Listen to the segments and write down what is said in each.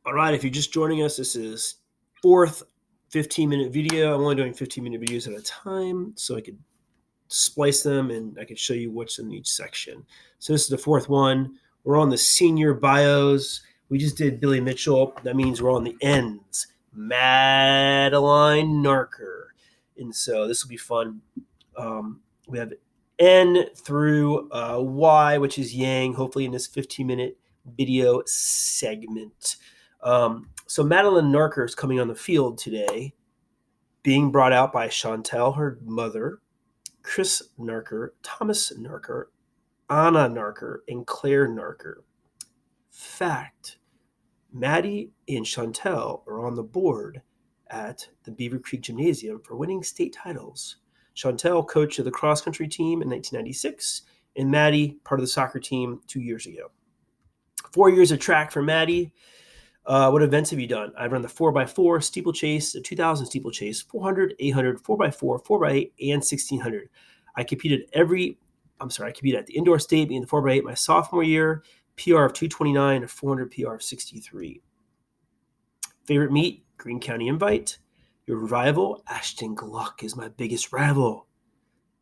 All right, if you're just joining us, this is fourth 15-minute video. I'm only doing 15-minute videos at a time so I could splice them and I could show you what's in each section. So this is the fourth one. We're on the senior bios. We just did Billy Mitchell. That means we're on the ends. Madeline Narker. And so this will be fun. We have N through Y, which is Yang, hopefully in this 15-minute video segment. So Madeline Narker is coming on the field today, being brought out by Chantel, her mother, Chris Narker, Thomas Narker, Anna Narker, and Claire Narker. Fact, Maddie and Chantel are on the board at the Beaver Creek Gymnasium for winning state titles. Chantel, coach of the cross-country team in 1996, and Maddie, part of the soccer team 2 years ago. 4 years of track for Maddie. What events have you done? I've run the 4x4 steeplechase, the 2000 steeplechase, 400, 800, 4x4, 4x8, and 1600. I competed at the indoor state being the 4x8 my sophomore year, PR of 229, a 400 PR of 63. Favorite meet? Greene County Invite. Your rival? Ashton Gluck is my biggest rival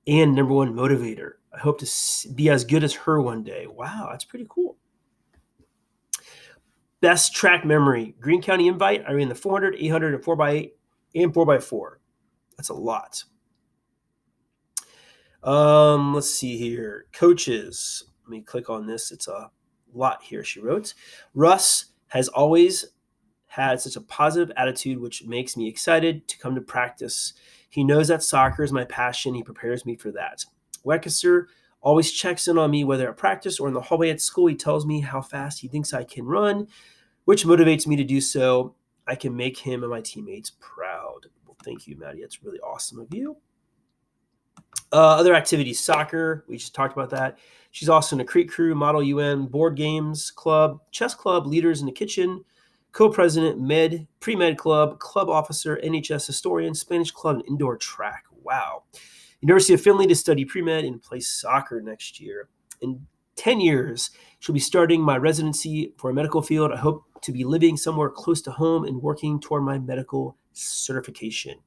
and number one motivator. I hope to be as good as her one day. Wow, that's pretty cool. Best track memory, Greene County Invite. I ran the 400, 800, and 4x8, and 4x4. That's a lot. Let's see here. Coaches. Let me click on this. It's a lot here, she wrote. Russ has always had such a positive attitude, which makes me excited to come to practice. He knows that soccer is my passion. He prepares me for that. Weckeser always checks in on me, whether at practice or in the hallway at school. He tells me how fast he thinks I can run, which motivates me to do so. I can make him and my teammates proud. Well, thank you, Maddie. That's really awesome of you. Other activities, soccer. We just talked about that. She's also in a Creek Crew, Model UN, board games club, chess club, leaders in the kitchen, co-president, pre-med club, club officer, NHS historian, Spanish club, and indoor track. Wow. University of Finley to study pre-med and play soccer next year. In 10 years, she'll be starting my residency for a medical field. I hope to be living somewhere close to home and working toward my medical certification.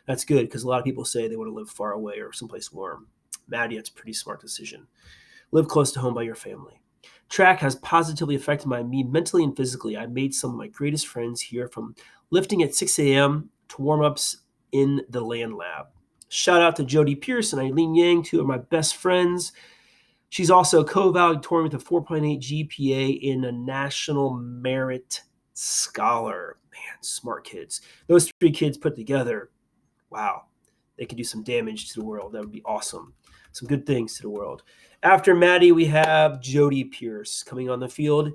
That's good because a lot of people say they want to live far away or someplace warm. Maddie, that's a pretty smart decision. Live close to home by your family. Track has positively affected me mentally and physically. I made some of my greatest friends here, from lifting at 6 a.m. to warm-ups in the land lab. Shout out to Jody Pierce and Eileen Yang, two of my best friends. She's also co-valedictorian with a 4.8 GPA and a National Merit Scholar. Man, smart kids. Those three kids put together, wow, they could do some damage to the world. That would be awesome. Some good things to the world. After Maddie, we have Jody Pierce coming on the field,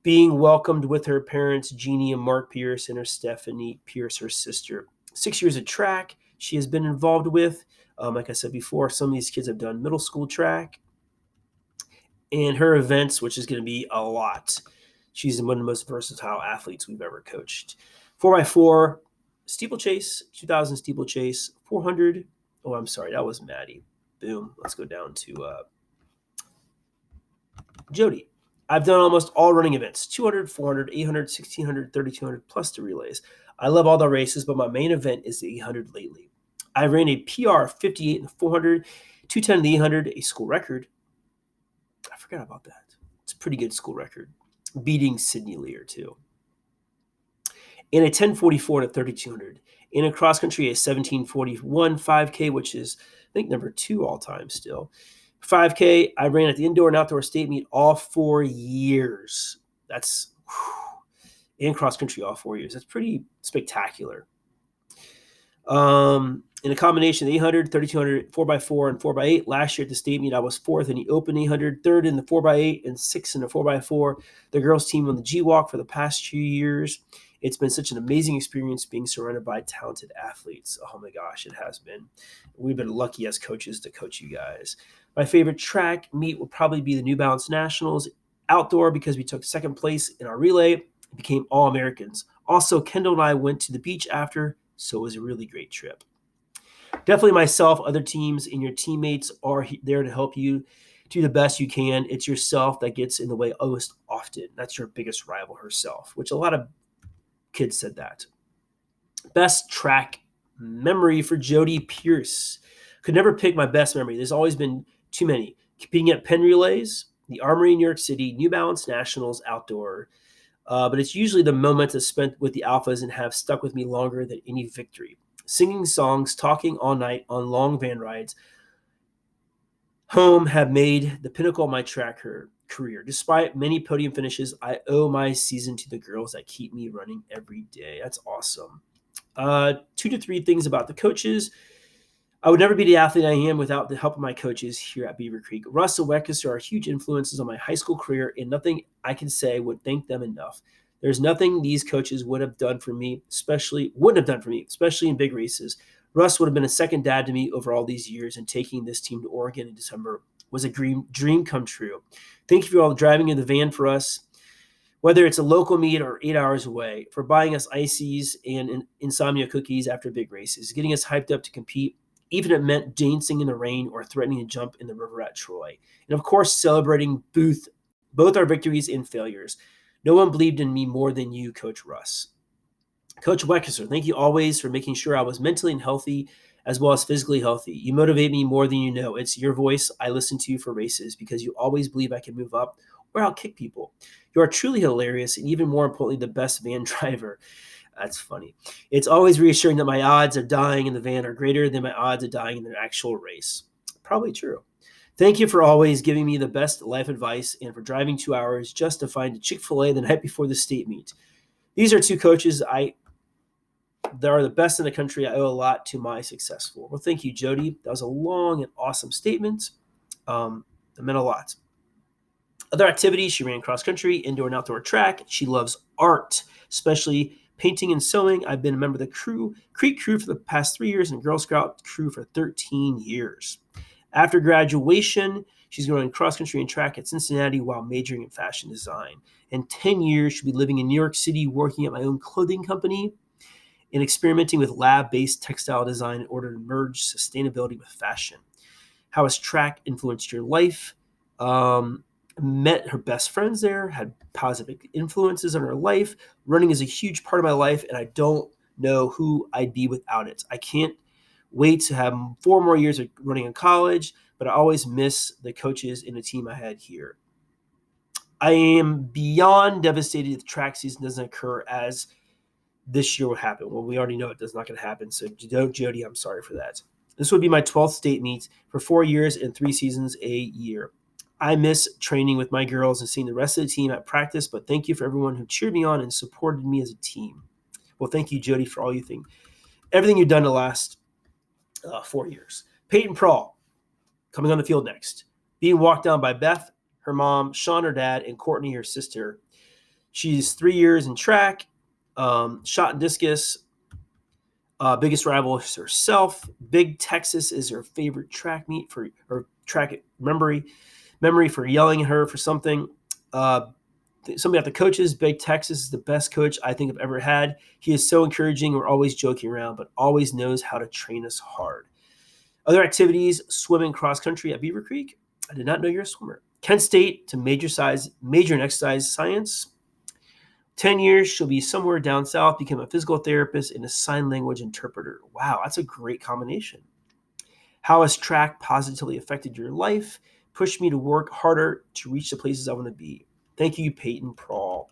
being welcomed with her parents, Jeannie and Mark Pierce, and her Stephanie Pierce, her sister. 6 years of track she has been involved with. Like I said before, some of these kids have done middle school track. And her events, which is going to be a lot. She's one of the most versatile athletes we've ever coached. 4x4 steeplechase, 2000 steeplechase, 400. Oh, I'm sorry, that was Maddie. Boom. Let's go down to Jody. I've done almost all running events, 200, 400, 800, 1600, 3200, plus the relays. I love all the races, but my main event is the 800 lately. I ran a PR 58 in the 400, 210 in the 800, a school record. I forgot about that. It's a pretty good school record, beating Sydney Lear too. In a 1044 to 3200. In a cross country, a 1741 5K, which is, I think, number 2 all time still. 5K, I ran at the indoor and outdoor state meet all 4 years. That's in cross country all 4 years. That's pretty spectacular. In a combination of 800, 3200, 4x4, and 4x8. Last year at the state meet, I was 4th in the open 800, 3rd in the 4x8, and 6th in the 4x4. The girls team on the G-Walk for the past 2 years. It's been such an amazing experience being surrounded by talented athletes. Oh my gosh, it has been. We've been lucky as coaches to coach you guys. My favorite track meet will probably be the New Balance Nationals outdoor, because we took second place in our relay and became All-Americans. Also, Kendall and I went to the beach after, so it was a really great trip. Definitely myself, other teams, and your teammates are there to help you do the best you can. It's yourself that gets in the way most often. That's your biggest rival, herself, which a lot of Kids said that. Best track memory for Jody Pierce. Could never pick my best memory. There's always been too many. Competing at Penn Relays, the Armory in New York City, New Balance Nationals outdoor. But it's usually the moments I spent with the Alphas and have stuck with me longer than any victory. Singing songs, talking all night on long van rides home have made the pinnacle of my track career. Despite many podium finishes, I owe my season to the girls that keep me running every day. That's awesome. 2 to 3 things about the coaches. I would never be the athlete I am without the help of my coaches here at Beaver Creek. Russ and Weckesser are huge influences on my high school career, and nothing I can say would thank them enough. There's nothing these coaches wouldn't have done for me, especially in big races. Russ would have been a second dad to me over all these years, and taking this team to Oregon in December was a dream come true. Thank you for all the driving in the van for us, whether it's a local meet or 8 hours away, for buying us ices and insomnia cookies after big races, getting us hyped up to compete, even if it meant dancing in the rain or threatening to jump in the river at Troy. And of course, celebrating both our victories and failures. No one believed in me more than you, Coach Russ. Coach Weckesser, thank you always for making sure I was mentally and healthy as well as physically healthy. You motivate me more than you know. It's your voice I listen to for races because you always believe I can move up or I'll kick people. You are truly hilarious and even more importantly, the best van driver. That's funny. It's always reassuring that my odds of dying in the van are greater than my odds of dying in the actual race. Probably true. Thank you for always giving me the best life advice and for driving 2 hours just to find a Chick-fil-A the night before the state meet. These are 2 coaches that are the best in the country. I owe a lot to my success for. Well, thank you, Jody. That was a long and awesome statement. It meant a lot. Other activities, she ran cross country, indoor and outdoor track. She loves art, especially painting and sewing. I've been a member of the Creek crew for the past 3 years and Girl Scout crew for 13 years. After graduation, she's going to run cross country and track at Cincinnati while majoring in fashion design. In 10 years, she'll be living in New York City, working at my own clothing company and experimenting with lab-based textile design in order to merge sustainability with fashion. How has track influenced your life? Met her best friends there, had positive influences on her life. Running is a huge part of my life, and I don't know who I'd be without it. I can't wait to have 4 more years of running in college, but I always miss the coaches and the team I had here. I am beyond devastated if track season doesn't occur as this year will happen. Well, we already know it's not going to happen, so Jody, I'm sorry for that. This would be my 12th state meet for 4 years and 3 seasons a year. I miss training with my girls and seeing the rest of the team at practice, but thank you for everyone who cheered me on and supported me as a team. Well, thank you, Jody, for everything you've done the last 4 years. Peyton Prawl, coming on the field next. Being walked down by Beth, her mom, Sean, her dad, and Courtney, her sister. She's 3 years in track, shot and discus. Biggest rival is herself. Big Texas is her favorite track meet for her track memory for yelling at her for something. Somebody at the coaches, Big Texas is the best coach I think I've ever had. He is so encouraging. We're always joking around, but always knows how to train us hard. Other activities, swimming cross country at Beaver Creek. I did not know you're a swimmer. Kent State to major in exercise science. 10 years, she'll be somewhere down south, become a physical therapist and a sign language interpreter. Wow, that's a great combination. How has track positively affected your life? Pushed me to work harder to reach the places I want to be. Thank you, Peyton Prawl.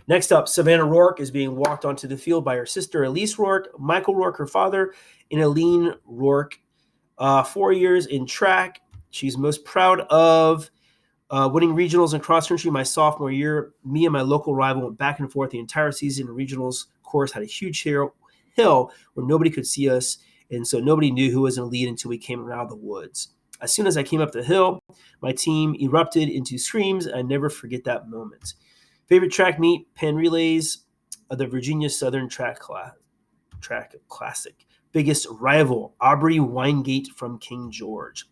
Next up, Savannah Rourke is being walked onto the field by her sister, Elise Rourke, Michael Rourke, her father, and Aline Rourke. 4 years in track. She's most proud of winning regionals in cross country my sophomore year. Me and my local rival went back and forth the entire season. The regionals course had a huge hill where nobody could see us, and so nobody knew who was in the lead until we came around the woods. As soon as I came up the hill, my team erupted into screams, and I never forget that moment. Favorite track meet, Penn Relays, the Virginia Southern Track Classic. Biggest rival, Aubrey Weingate from King George.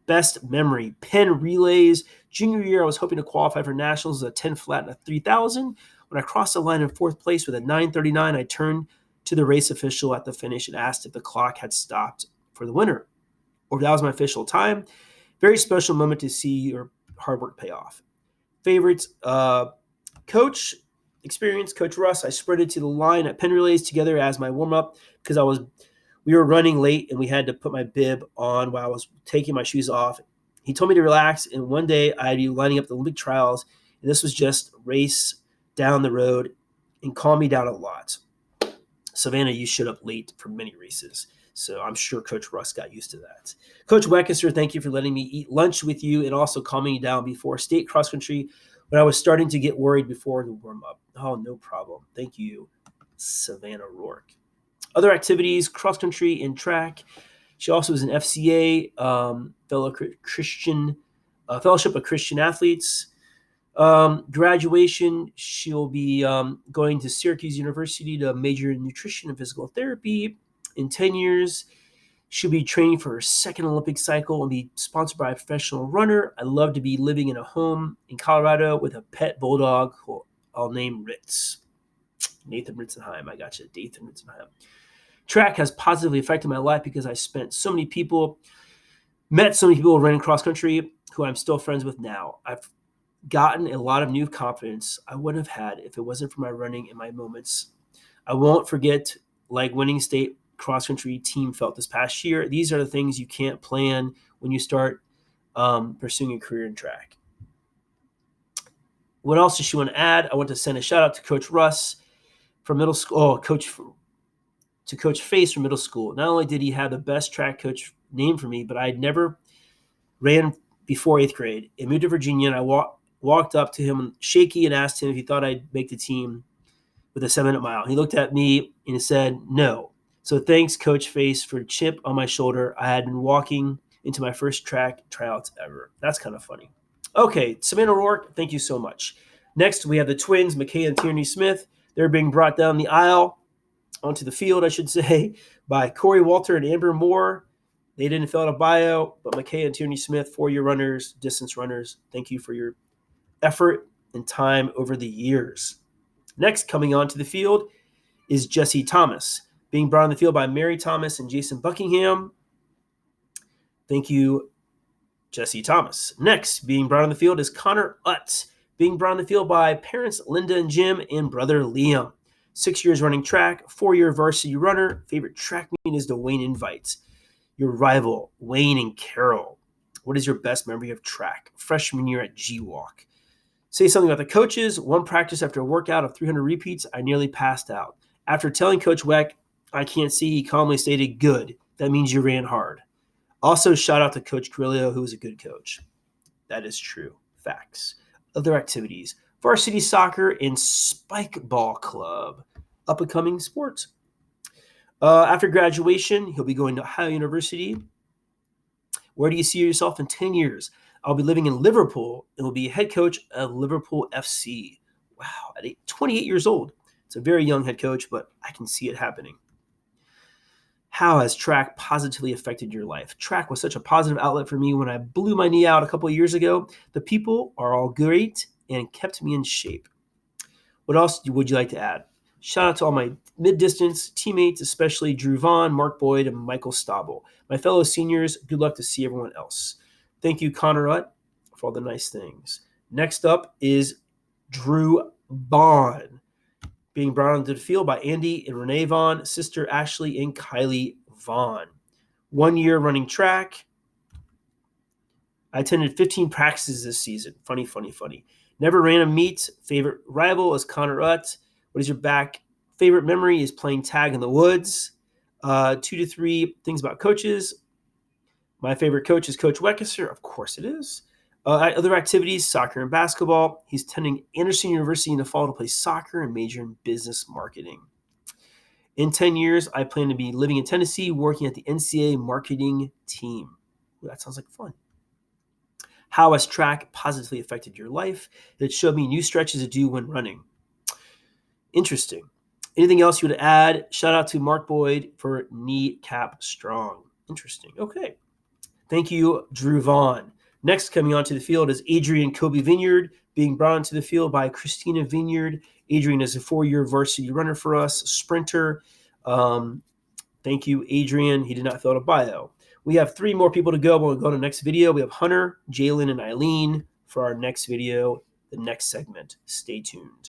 Best memory, Penn Relays. Junior year, I was hoping to qualify for nationals at a 10 flat and a 3,000. When I crossed the line in 4th place with a 9:39, I turned to the race official at the finish and asked if the clock had stopped for the winner, or if that was my official time. Very special moment to see your hard work pay off. Favorite coach, experience. Coach Russ, I sprinted to the line at Penn Relays together as my warm-up because we were running late and we had to put my bib on while I was taking my shoes off. He told me to relax, and one day I'd be lining up the Olympic trials, and this was just a race down the road and calmed me down a lot. Savannah, you showed up late for many races, so I'm sure Coach Russ got used to that. Coach Weckesser, thank you for letting me eat lunch with you and also calming me down before state cross country when I was starting to get worried before the warm-up. Oh, no problem. Thank you, Savannah Rourke. Other activities, cross country and track. She also is an FCA, Fellowship of Christian Athletes. Graduation, she'll be going to Syracuse University to major in nutrition and physical therapy. In 10 years, she'll be training for her second Olympic cycle and be sponsored by a professional runner. I'd love to be living in a home in Colorado with a pet bulldog who I'll name Ritz. Nathan Ritzenheim. I got you, Nathan Ritzenheim. Track has positively affected my life because I met so many people running cross country who I'm still friends with now. I've gotten a lot of new confidence I wouldn't have had if it wasn't for my running and my moments. I won't forget like winning state cross country team felt this past year. These are the things you can't plan when you start pursuing a career in track. What else does she want to add? I want to send a shout out to Coach Russ from middle school. To Coach Face from middle school. Not only did he have the best track coach name for me, but I had never ran before 8th grade. I moved to Virginia, and I walked up to him shaky and asked him if he thought I'd make the team with a 7-minute mile. He looked at me and said, no. So thanks, Coach Face, for a chip on my shoulder. I had been walking into my first track tryouts ever. That's kind of funny. Okay, Savannah Rourke, thank you so much. Next, we have the twins, McKay and Tierney Smith. They're being brought down the aisle, onto the field, I should say, by Corey Walter and Amber Moore. They didn't fill out a bio, but McKay and Tierney Smith, 4-year runners, distance runners, thank you for your effort and time over the years. Next, coming onto the field is Jesse Thomas, being brought on the field by Mary Thomas and Jason Buckingham. Thank you, Jesse Thomas. Next, being brought on the field is Connor Utz, being brought on the field by parents Linda and Jim and brother Liam. 6 years running track, 4-year varsity runner. Favorite track meet is the Wayne Invites. Your rival, Wayne and Carol. What is your best memory of track? Freshman year at G-Walk. Say something about the coaches. One practice after a workout of 300 repeats, I nearly passed out. After telling Coach Weck, I can't see, he calmly stated, good. That means you ran hard. Also, shout out to Coach Carrillo, who was a good coach. That is true. Facts. Other activities. Varsity soccer and spike ball club, up-and-coming sports. After graduation, he'll be going to Ohio University. Where do you see yourself in 10 years? I'll be living in Liverpool and will be head coach of Liverpool FC. Wow, at 28 years old. It's a very young head coach, but I can see it happening. How has track positively affected your life? Track was such a positive outlet for me when I blew my knee out a couple of years ago. The people are all great and kept me in shape. What else would you like to add? Shout out to all my mid-distance teammates, especially Drew Vaughn, Mark Boyd, and Michael Stabel. My fellow seniors, good luck to see everyone else. Thank you, Connor Utt, for all the nice things. Next up is Drew Vaughn, being brought onto the field by Andy and Renee Vaughn, sister Ashley and Kylie Vaughn. 1 year running track. I attended 15 practices this season. Funny. Never ran a meet. Favorite rival is Connor Utt. What is your favorite memory is playing tag in the woods. 2 to 3 things about coaches. My favorite coach is Coach Weckesser. Of course it is. Other activities, soccer and basketball. He's attending Anderson University in the fall to play soccer and major in business marketing. In 10 years, I plan to be living in Tennessee, working at the NCAA marketing team. Ooh, that sounds like fun. How has track positively affected your life? It showed me new stretches to do when running. Interesting. Anything else you would add? Shout out to Mark Boyd for Kneecap Strong. Interesting. Okay. Thank you, Drew Vaughn. Next, coming onto the field is Adrian Kobe Vineyard, being brought onto the field by Christina Vineyard. Adrian is a 4-year varsity runner for us, sprinter. Thank you, Adrian. He did not fill out a bio. We have 3 more people to go. We'll go to the next video. We have Hunter, Jalen, and Eileen for our next video, the next segment. Stay tuned.